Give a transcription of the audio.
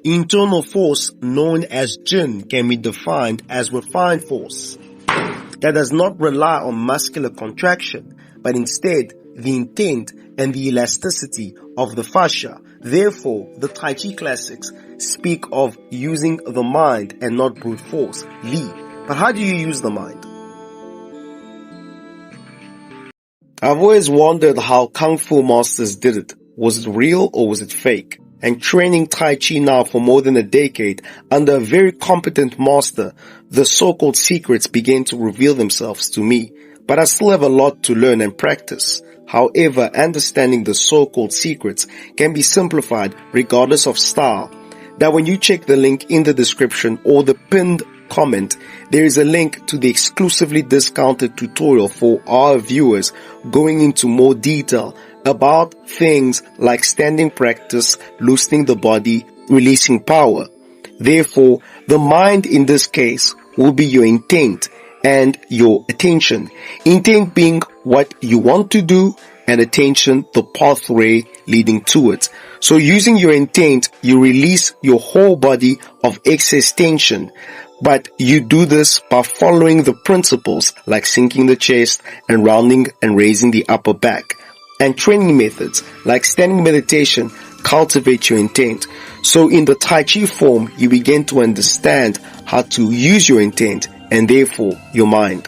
Internal force known as Jin can be defined as refined force that does not rely on muscular contraction, but instead the intent and the elasticity of the fascia. Therefore, the Tai Chi classics speak of using the mind and not brute force, Li. But how do you use the mind? I've always wondered how Kung Fu masters did it. Was it real or was it fake? And training Tai Chi now for more than a decade under a very competent master, the so-called secrets began to reveal themselves to me. But I still have a lot to learn and practice. However, understanding the so-called secrets can be simplified regardless of style. Now when you check the link in the description or the pinned comment, there is a link to the exclusively discounted tutorial for our viewers going into more detail about things like standing practice, loosening the body, releasing power. Therefore, the mind in this case will be your intent and your attention. Intent being what you want to do and attention the pathway leading to it. So using your intent, you release your whole body of excess tension. But you do this by following the principles like sinking the chest and rounding and raising the upper back. And training methods like standing meditation cultivate your intent. So in the Tai Chi form, you begin to understand how to use your intent and therefore your mind.